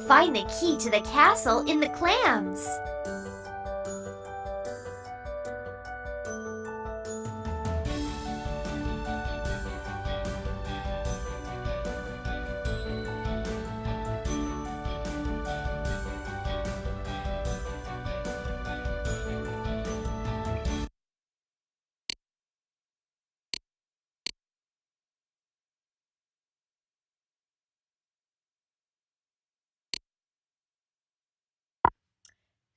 Find the key to the castle in the clams.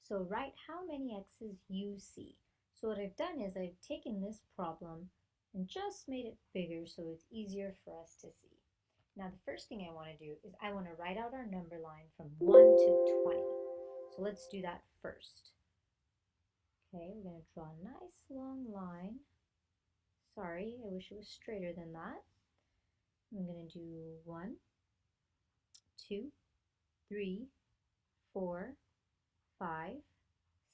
So write how many X's you see. So what I've done is I've taken this problem and just made it bigger so it's easier for us to see. Now the first thing I want to do is I want to write out our number line from 1 to 20. So let's do that first. Okay, we're going to draw a nice long line. Sorry, I wish it was straighter than that. I'm going to do 1, 2, 3, 4, 5,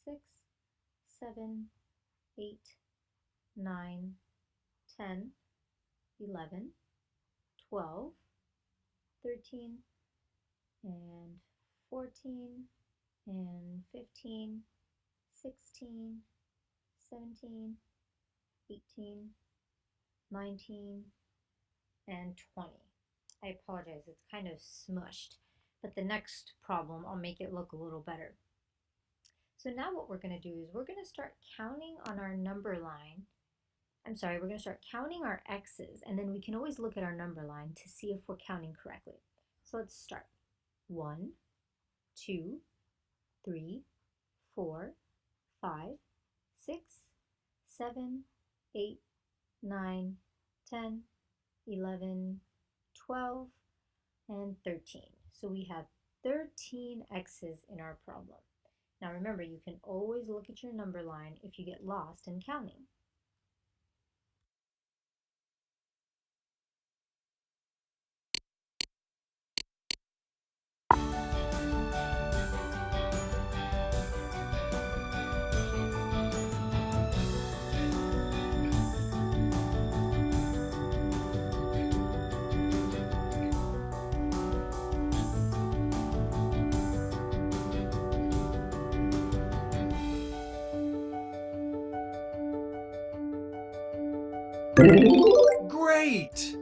6, 7, 8, 9, 10, 11, 12, 13, and 14, and 15, 16, 17, 18, 19, and 20. I apologize, it's kind of smushed, but the next problem I'll make it look a little better. So now what we're going to do is we're going to start counting on our number line. We're going to start counting our X's, and then we can always look at our number line to see if we're counting correctly. So let's start. 1, 2, 3, 4, 5, 6, 7, 8, 9, 10, 11, 12, and 13. So we have 13 X's in our problem. Now remember, you can always look at your number line if you get lost in counting. Great!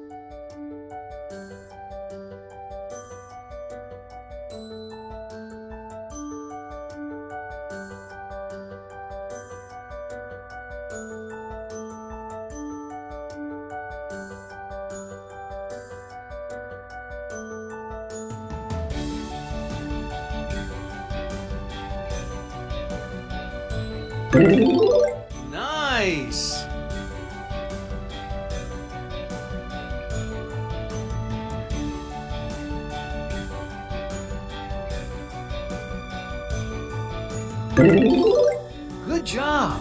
Nice! Good job!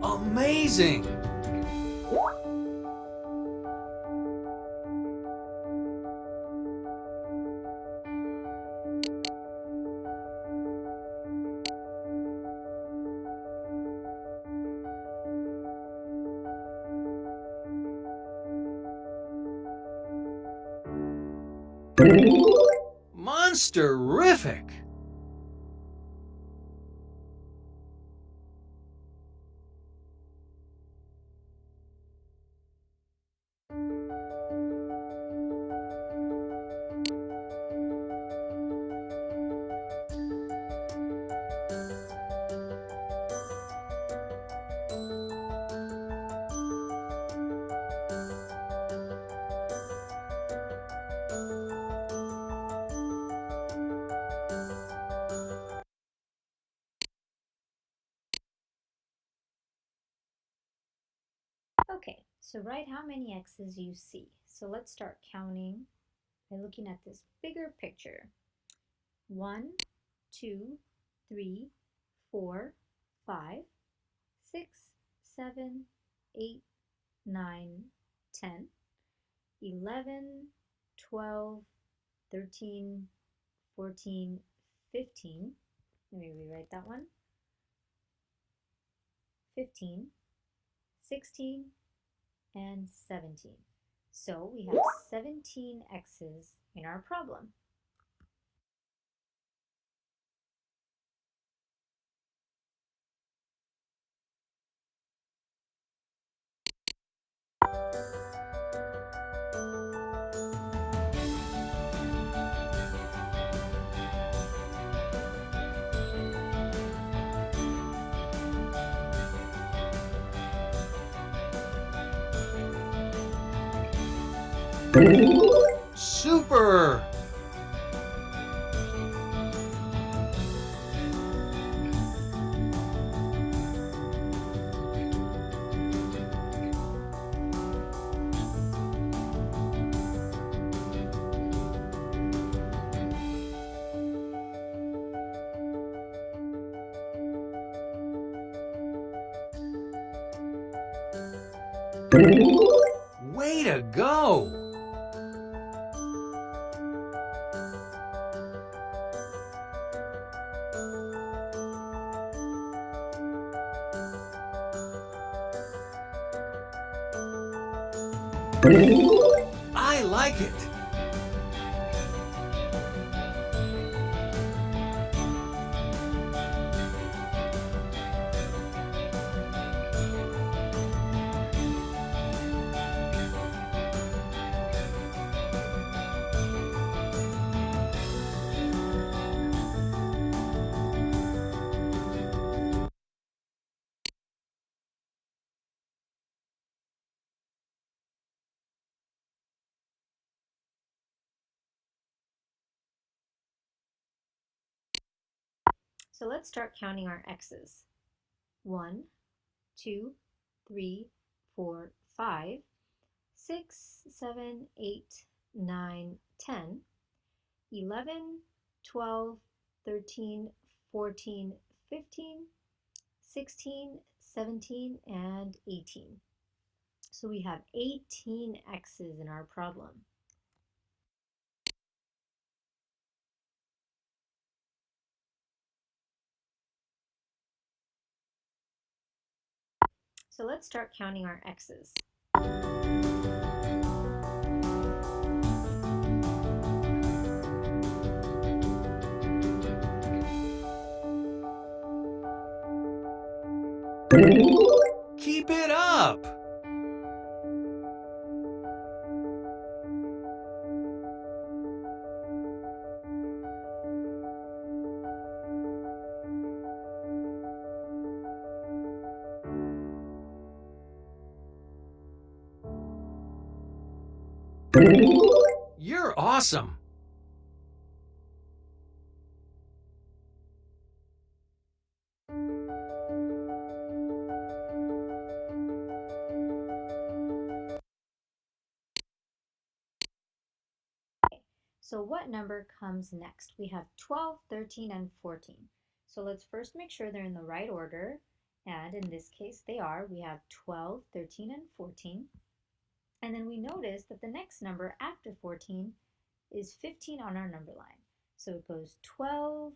Amazing! Monsterific! Okay, so write how many X's you see. So let's start counting by looking at this bigger picture. 1, 2, 3, 4, 5, 6, 7, 8, 9, 10, 11, 12, 13, 14, 15. Let me rewrite that one. 15, 16, and 17. So we have 17 x's in our problem. Super! Way to go! I like it! So let's start counting our x's. 1, 2, 3, 4, 5, 6, 7, 8, 9, 10, 11, 12, 13, 14, 15, 16, 17, and 18. So we have 18 x's in our problem. So let's start counting our x's. Keep it up! You're awesome! So what number comes next? We have 12, 13, and 14. So let's first make sure they're in the right order. And in this case, they are. We have 12, 13, and 14. And then we notice that the next number after 14 is 15 on our number line. So it goes 12,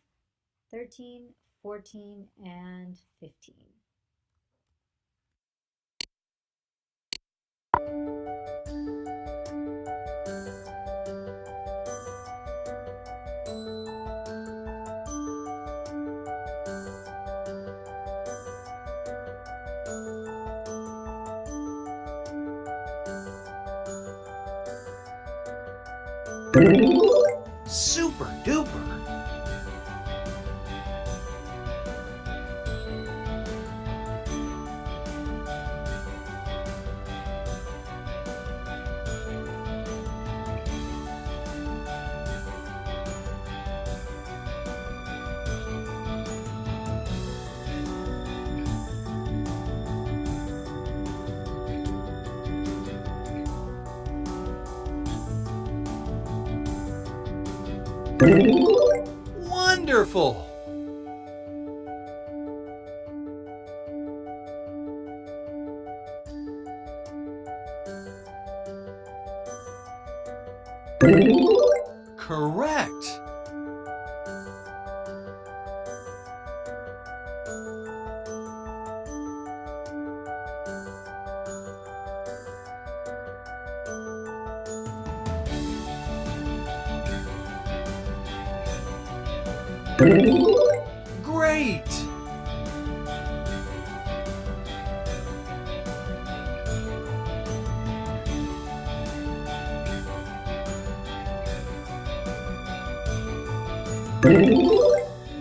13, 14, and 15. Super duper! Wonderful! Correct! Great!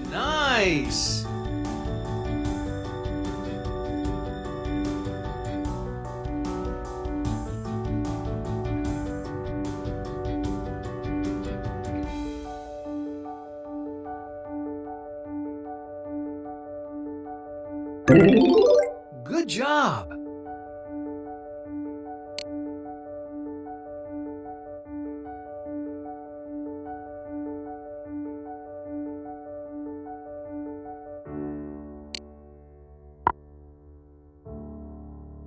Nice! Good job!